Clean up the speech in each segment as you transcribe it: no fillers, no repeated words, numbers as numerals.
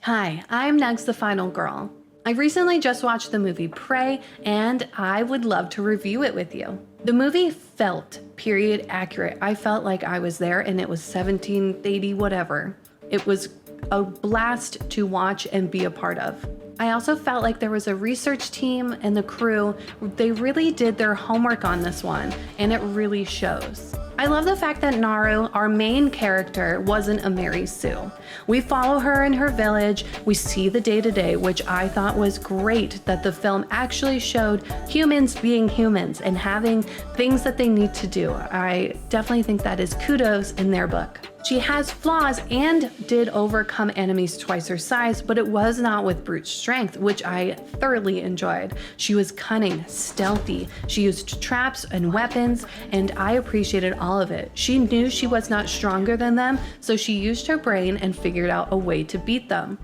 Hi, I'm Nuggs the Final Girl. I recently just watched the movie Prey, and I would love to review it with you. The movie felt period accurate. I felt like I was there and it was 1780 whatever. It was a blast to watch and be a part of. I also felt like there was a research team and the crew. They really did their homework on this one, and it really shows. I love the fact that Naru, our main character, wasn't a Mary Sue. We follow her in her village, we see the day-to-day, which I thought was great that the film actually showed humans being humans and having things that they need to do. I definitely think that is kudos in their book. She has flaws and did overcome enemies twice her size, but it was not with brute strength, which I thoroughly enjoyed. She was cunning, stealthy, she used traps and weapons, and I appreciated all of it. She knew she was not stronger than them, so she used her brain and figured out a way to beat them.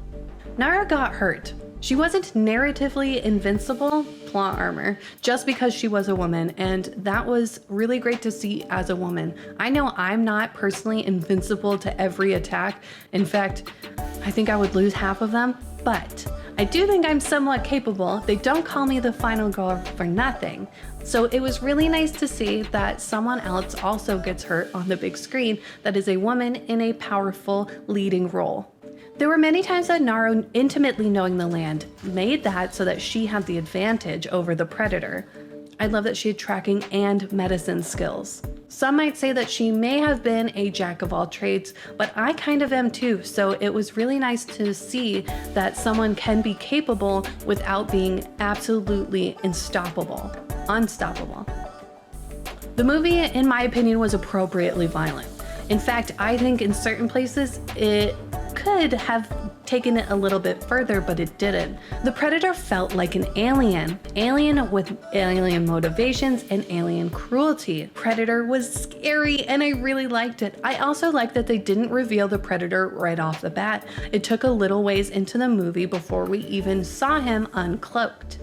Nara got hurt. She wasn't narratively invincible, plot armor, just because she was a woman, and that was really great to see as a woman. I know I'm not personally invincible to every attack. In fact, I think I would lose half of them, but I do think I'm somewhat capable. They don't call me the final girl for nothing. So it was really nice to see that someone else also gets hurt on the big screen that is a woman in a powerful leading role. There were many times that Naru, intimately knowing the land, made that so that she had the advantage over the predator. I love that she had tracking and medicine skills. Some might say that she may have been a jack of all trades, but I kind of am too, so it was really nice to see that someone can be capable without being absolutely unstoppable. The movie, in my opinion, was appropriately violent. In fact, I think in certain places it could have taken it a little bit further, but it didn't. The predator felt like an alien with alien motivations and alien cruelty. Predator was scary and I really liked it. I also liked that they didn't reveal the predator right off the bat. It took a little ways into the movie before we even saw him uncloaked.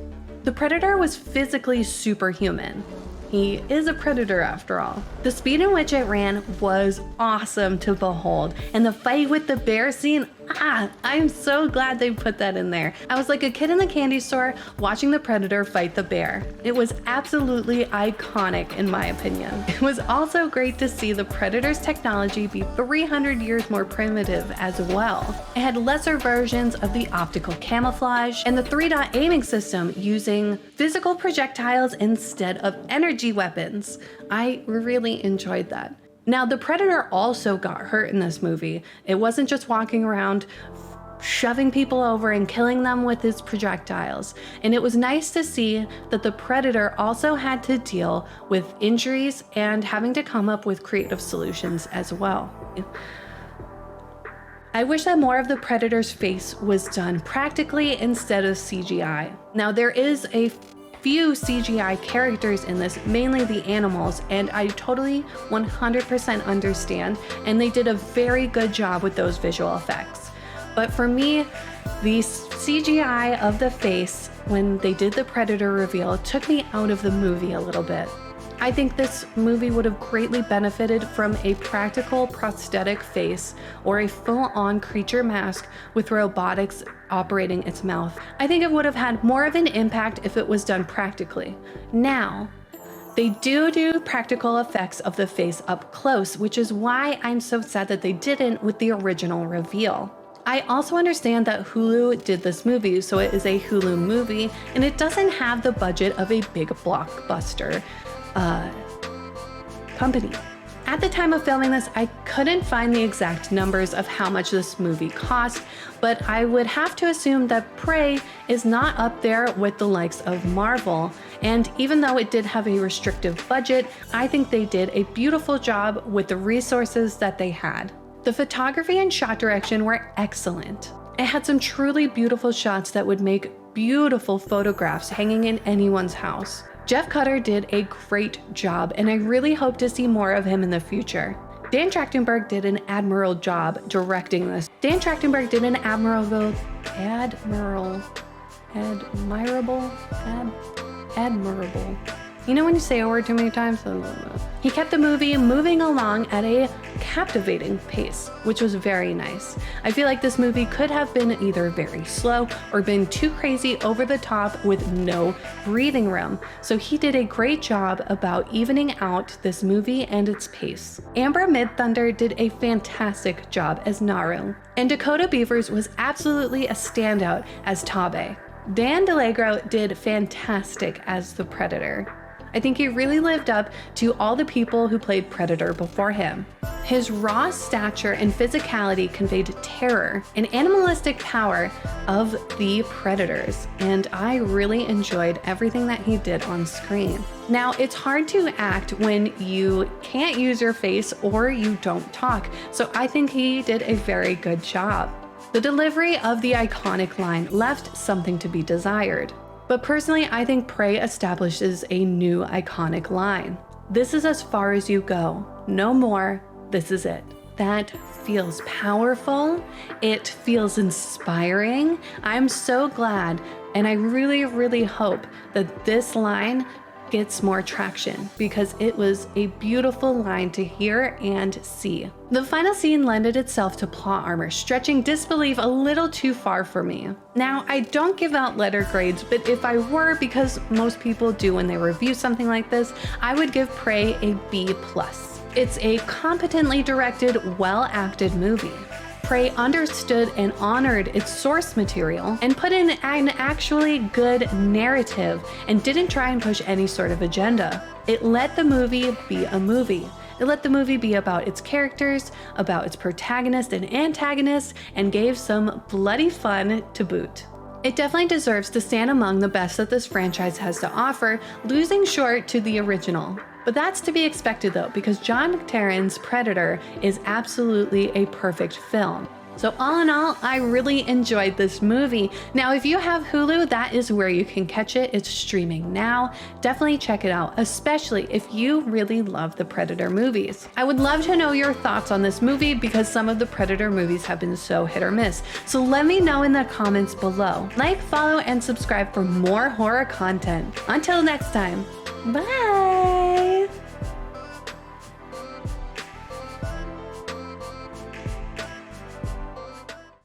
The predator was physically superhuman. He is a predator after all. The speed in which it ran was awesome to behold, and the fight with the bear scene, I'm so glad they put that in there. I was like a kid in the candy store watching the predator fight the bear. It was absolutely iconic in my opinion. It was also great to see the predator's technology be 300 years more primitive as well. It had lesser versions of the optical camouflage and the 3-dot aiming system using physical projectiles instead of energy weapons. I really enjoyed that. Now, the predator also got hurt in this movie. It wasn't just walking around shoving people over and killing them with his projectiles. And it was nice to see that the predator also had to deal with injuries and having to come up with creative solutions as well. I wish that more of the predator's face was done practically instead of CGI. Now, there is a few CGI characters in this, mainly the animals, and I totally 100% understand, and they did a very good job with those visual effects. But for me, the CGI of the face when they did the predator reveal took me out of the movie a little bit. I think this movie would have greatly benefited from a practical prosthetic face or a full-on creature mask with robotics operating its mouth. I think it would have had more of an impact if it was done practically. Now, they do practical effects of the face up close, which is why I'm so sad that they didn't with the original reveal. I also understand that Hulu did this movie, so it is a Hulu movie, and it doesn't have the budget of a big blockbuster company. At the time of filming this, I couldn't find the exact numbers of how much this movie cost, but I would have to assume that Prey is not up there with the likes of Marvel. And even though it did have a restrictive budget, I think they did a beautiful job with the resources that they had. The photography and shot direction were excellent. It had some truly beautiful shots that would make beautiful photographs hanging in anyone's house. Jeff Cutter did a great job, and I really hope to see more of him in the future. Dan Trachtenberg did an admirable job directing this. Dan Trachtenberg did an admirable You know when you say a word too many times? He kept the movie moving along at a captivating pace, which was very nice. I feel like this movie could have been either very slow or been too crazy over the top with no breathing room. So he did a great job about evening out this movie and its pace. Amber Midthunder did a fantastic job as Naru, and Dakota Beavers was absolutely a standout as Tabe. Dan DeLagro did fantastic as the Predator. I think he really lived up to all the people who played Predator before him. His raw stature and physicality conveyed terror and animalistic power of the Predators, and I really enjoyed everything that he did on screen. Now, it's hard to act when you can't use your face or you don't talk, so I think he did a very good job. The delivery of the iconic line left something to be desired. But personally, I think Prey establishes a new iconic line. This is as far as you go. No more. This is it. That feels powerful. It feels inspiring. I'm so glad, and I really, really hope that this line gets more traction because it was a beautiful line to hear and see. The final scene lended itself to plot armor, stretching disbelief a little too far for me. Now, I don't give out letter grades, but if I were, because most people do when they review something like this, I would give Prey a B+. It's a competently directed, well-acted movie. Prey understood and honored its source material and put in an actually good narrative and didn't try and push any sort of agenda. It let the movie be a movie. It let the movie be about its characters, about its protagonist and antagonist, and gave some bloody fun to boot. It definitely deserves to stand among the best that this franchise has to offer, losing short to the original. But that's to be expected though, because John McTiernan Predator is absolutely a perfect film. So all in all, I really enjoyed this movie. Now, if you have Hulu, that is where you can catch it. It's streaming now. Definitely check it out, especially if you really love the Predator movies. I would love to know your thoughts on this movie because some of the Predator movies have been so hit or miss. So let me know in the comments below. Like, follow, and subscribe for more horror content. Until next time, bye!